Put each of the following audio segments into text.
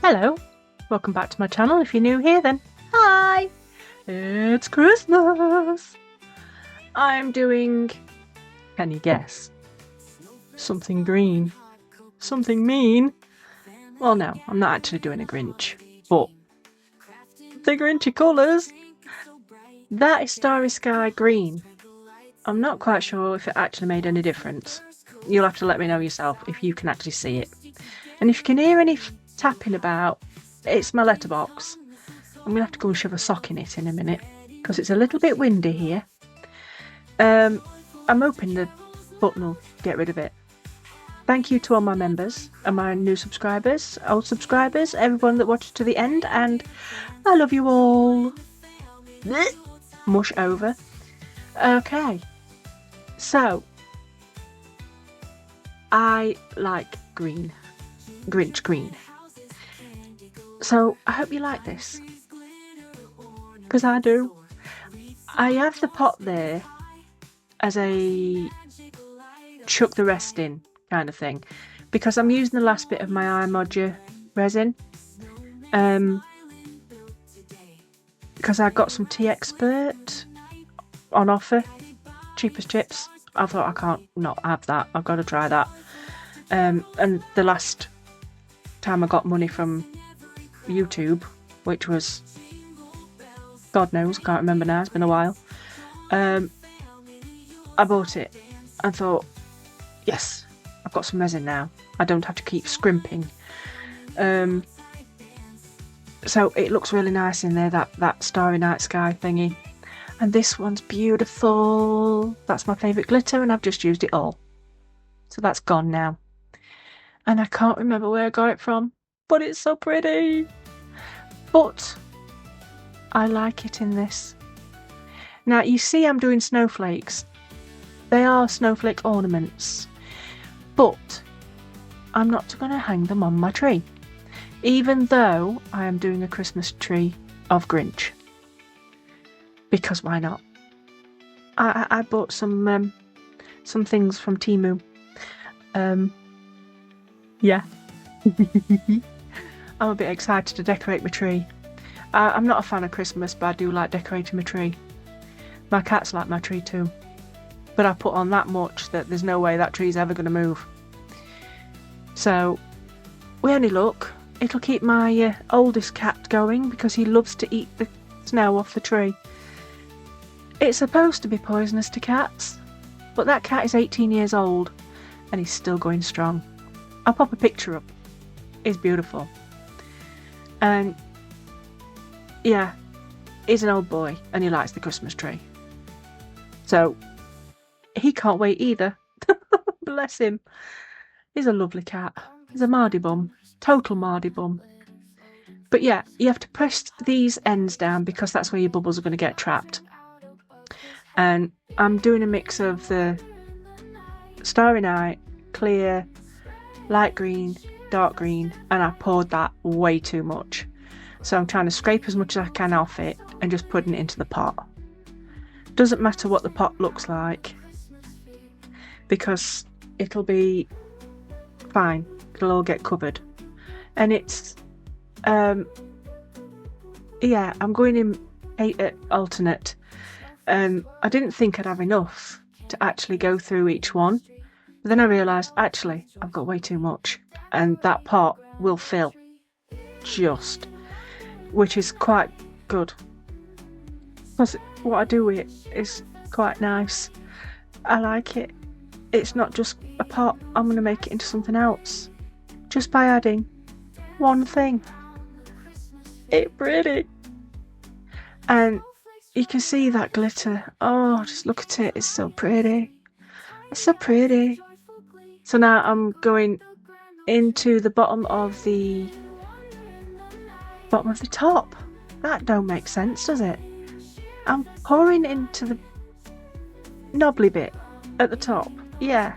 Hello, welcome back to my channel. If you're new here, then hi! It's Christmas! I'm doing, can you guess? Something green. Something mean? Well, no, I'm not actually doing a Grinch, but the Grinchy colours! That is Starry Sky green. I'm not quite sure if it actually made any difference. You'll have to let me know yourself if you can actually see it. And if you can hear any tapping about, it's my letterbox. I'm going to have to go and shove a sock in it in a minute because it's a little bit windy here. I'm hoping the button will get rid of it. Thank you to all my members and my new subscribers, old subscribers, everyone that watched to the end, and I love you all. Mush over. Okay, so I like green, Grinch-green. So I hope you like this, because I do. I have the pot there as a chuck the rest in kind of thing, because I'm using the last bit of my iModule resin. Because I got some Tea Expert on offer, cheap as chips. I thought I can't not have that. I've got to try that. And the last time I got money from YouTube, which was God knows, I can't remember now, it's been a while, I bought it and thought, yes, I've got some resin now, I don't have to keep scrimping. So it looks really nice in there, that Starry Night Sky thingy. And this one's beautiful. That's my favourite glitter, and I've just used it all, so that's gone now. And I can't remember where I got it from, but it's so pretty. But I like it in this. Now you see I'm doing snowflakes. They are snowflake ornaments, but I'm not going to hang them on my tree, even though I am doing a Christmas tree of Grinch. Because why not? I bought some things from Temu. Yeah. I'm a bit excited to decorate my tree. I'm not a fan of Christmas, but I do like decorating my tree. My cats like my tree too. But I put on that much that there's no way that tree's ever going to move. So, with any luck, it'll keep my oldest cat going, because he loves to eat the snow off the tree. It's supposed to be poisonous to cats, but that cat is 18 years old and he's still going strong. I'll pop a picture up. It's beautiful. And yeah, he's an old boy and he likes the Christmas tree. So he can't wait either. Bless him. He's a lovely cat. He's a Mardy bum. Total Mardy bum. But yeah, you have to press these ends down because that's where your bubbles are going to get trapped. And I'm doing a mix of the Starry Night, clear, light green, dark green, and I poured that way too much. So I'm trying to scrape as much as I can off it and just putting it into the pot. Doesn't matter what the pot looks like, because it'll be fine. It'll all get covered. And it's, yeah, I'm going in alternate. I didn't think I'd have enough to actually go through each one, but then I realised actually I've got way too much, and that pot will fill just, which is quite good, because what I do with it is quite nice. I like it. It's not just a pot. I'm going to make it into something else just by adding one thing. It's pretty. And you can see that glitter. Oh, just look at it. It's so pretty. It's so pretty. So now I'm going into the bottom of the top. That don't make sense, does it? I'm pouring into the knobbly bit at the top. Yeah.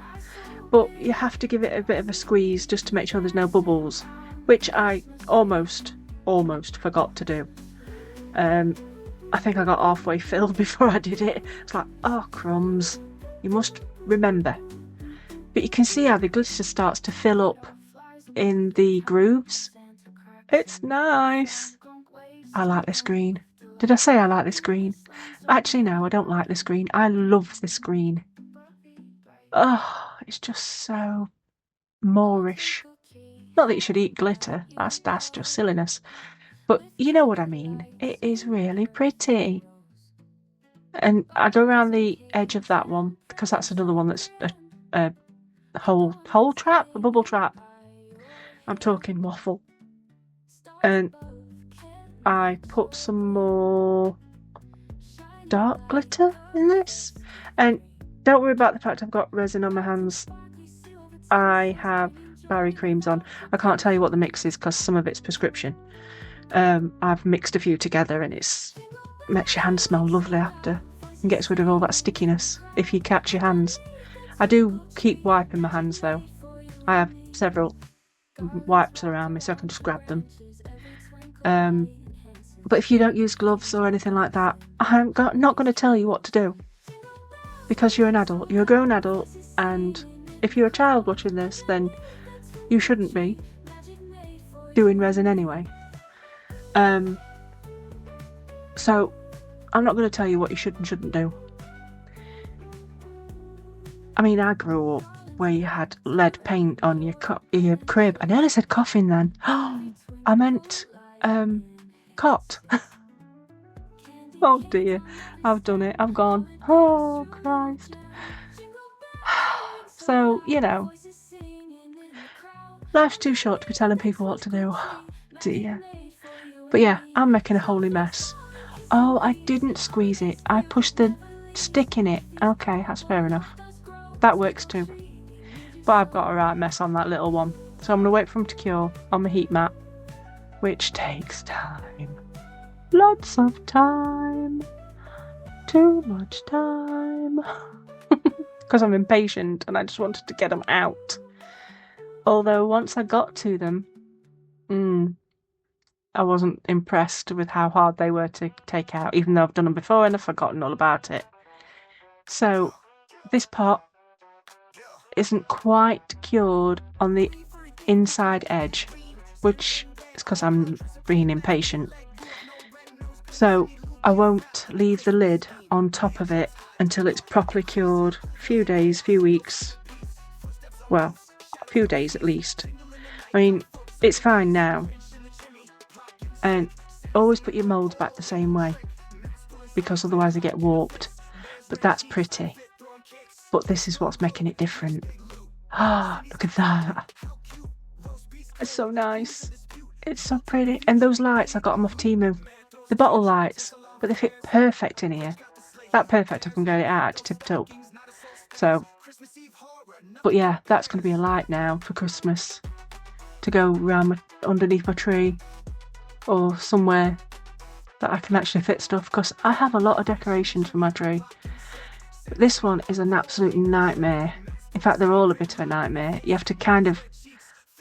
But you have to give it a bit of a squeeze just to make sure there's no bubbles, which I almost forgot to do. I think I got halfway filled before I did it. It's like, oh crumbs, you must remember. But you can see how the glitter starts to fill up in the grooves. It's nice. I like this green. Did I say I like this green? Actually, no, I don't like this green. I love this green. Oh, it's just so Moorish. Not that you should eat glitter. That's just silliness. But you know what I mean. It is really pretty. And I go around the edge of that one because that's another one that's a hole trap, a bubble trap. I'm talking waffle. And I put some more dark glitter in this. And don't worry about the fact I've got resin on my hands. I have Barry creams on. I can't tell you what the mix is because some of it's prescription. I've mixed a few together and it makes your hands smell lovely after and gets rid of all that stickiness if you catch your hands. I do keep wiping my hands though. I have several wipes around me so I can just grab them. But if you don't use gloves or anything like that, I'm not going to tell you what to do because you're an adult, you're a grown adult, and if you're a child watching this, then you shouldn't be doing resin anyway. So I'm not going to tell you what you should and shouldn't do. I mean, I grew up where you had lead paint on your crib. I nearly said coffin then. I meant cot. Oh dear, I've done it. I've gone. Oh Christ. So, you know, life's too short to be telling people what to do. Dear. But yeah, I'm making a holy mess. Oh, I didn't squeeze it. I pushed the stick in it. Okay, that's fair enough. That works too. But I've got a right mess on that little one. So I'm going to wait for them to cure on the heat mat, which takes time. Lots of time. Too much time. Because I'm impatient and I just wanted to get them out. Although once I got to them, I wasn't impressed with how hard they were to take out, even though I've done them before and I've forgotten all about it. So this pot isn't quite cured on the inside edge, which is because I'm being impatient. So I won't leave the lid on top of it until it's properly cured. A few days, few weeks. Well, a few days at least. I mean, it's fine now. And always put your moulds back the same way, because otherwise they get warped. But that's pretty. But this is what's making it different. Ah, look at that. It's so nice. It's so pretty. And those lights, I got them off Temu. The bottle lights, but they fit perfect in here. That perfect, I can get it out tipped up. So, but yeah, that's going to be a light now for Christmas to go around underneath my tree or somewhere that I can actually fit stuff, because I have a lot of decorations for my tree. But this one is an absolute nightmare. In fact, they're all a bit of a nightmare. You have to kind of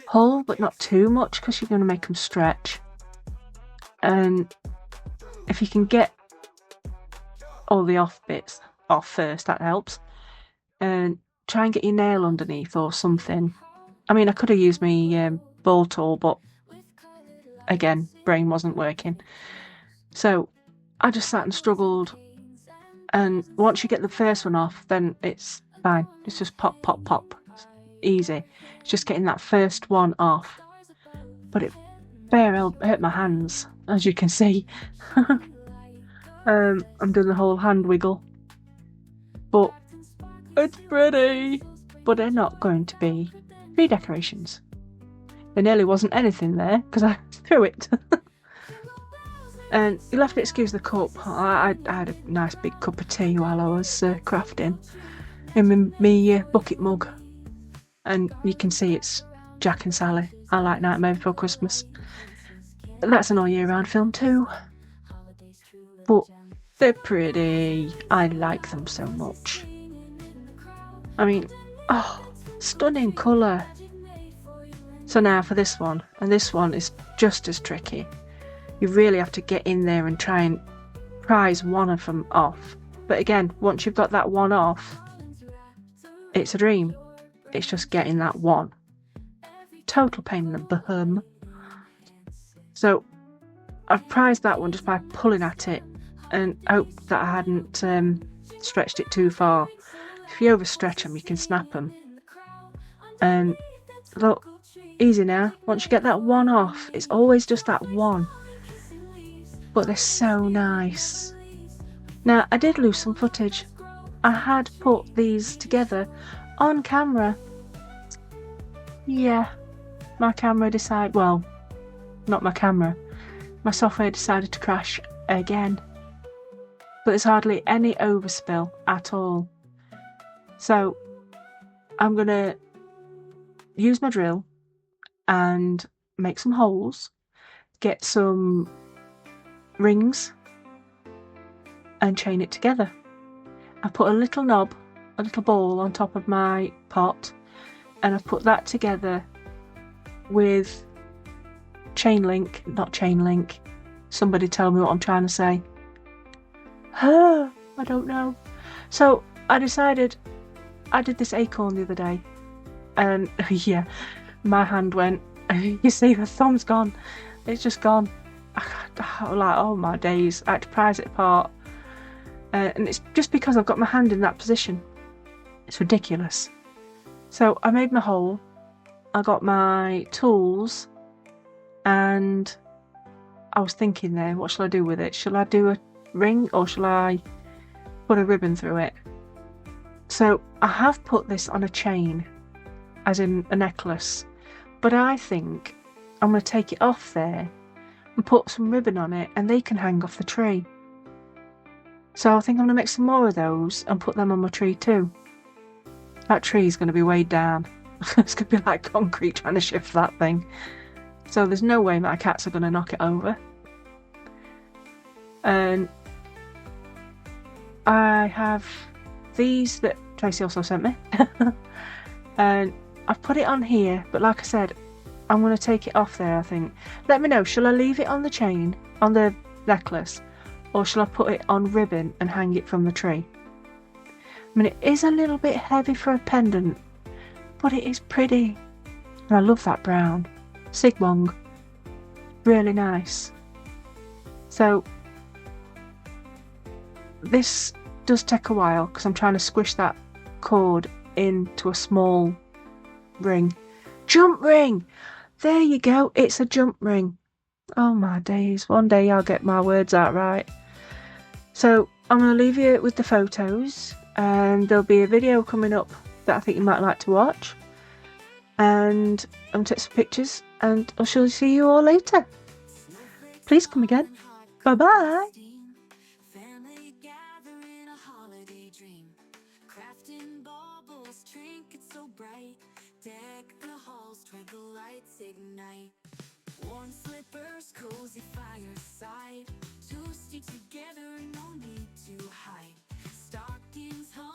pull, but not too much, because you're going to make them stretch. And if you can get all the off bits off first, that helps. And try and get your nail underneath or something. I mean, I could have used my ball tool, but again, brain wasn't working. So I just sat and struggled. And once you get the first one off, then it's fine. It's just pop, pop, pop. It's easy. It's just getting that first one off. But it bare hurt my hands, as you can see. I'm doing the whole hand wiggle. But it's pretty. But they're not going to be tree decorations. There nearly wasn't anything there because I threw it. And you'll have to excuse the cup. I had a nice big cup of tea while I was crafting in my bucket mug. And you can see it's Jack and Sally. I like Nightmare Before Christmas. That's an all year round film too. But they're pretty. I like them so much. I mean, oh, stunning colour. So now for this one, and this one is just as tricky. You really have to get in there and try and prise one of them off. But again, once you've got that one off, it's a dream. It's just getting that one. Total pain in the bum. So I've prized that one just by pulling at it and hoped that I hadn't stretched it too far. If you overstretch them, you can snap them. And look, easy now. Once you get that one off, it's always just that one. But they're so nice. Now, I did lose some footage. I had put these together on camera. Yeah, my camera decided, well, not my camera. My software decided to crash again. But there's hardly any overspill at all. So I'm going to use my drill and make some holes, get some rings and chain it together. I put a little knob, a little ball on top of my pot, and I put that together with chain link, not chain link. Somebody tell me what I'm trying to say. I don't know. So I decided, I did this acorn the other day, and yeah, my hand went, you see the thumb's gone, it's just gone. I'm like, oh my days, I had to prise it apart. And it's just because I've got my hand in that position. It's ridiculous. So I made my hole, I got my tools, and I was thinking there, what shall I do with it? Shall I do a ring or shall I put a ribbon through it? So I have put this on a chain, as in a necklace, but I think I'm going to take it off there and put some ribbon on it and they can hang off the tree. So I think I'm going to make some more of those and put them on my tree too. That tree is going to be weighed down. It's going to be like concrete trying to shift that thing. So there's no way my cats are going to knock it over. And I have these that Tracy also sent me. And I've put it on here, but like I said, I'm going to take it off there, I think. Let me know, shall I leave it on the chain, on the necklace, or shall I put it on ribbon and hang it from the tree? I mean, it is a little bit heavy for a pendant, but it is pretty. And I love that brown. Sigmund. Really nice. So, this does take a while because I'm trying to squish that cord into a small ring. Jump ring! There you go, it's a jump ring. Oh my days, one day I'll get my words out right. So I'm going to leave you with the photos, and there'll be a video coming up that I think you might like to watch. And I'm going to take some pictures, and I shall see you all later. Please come again. Bye bye. Deck the halls, tread the lights ignite. Worn slippers, cozy fireside. Two stick together, no need to hide. Stockings hung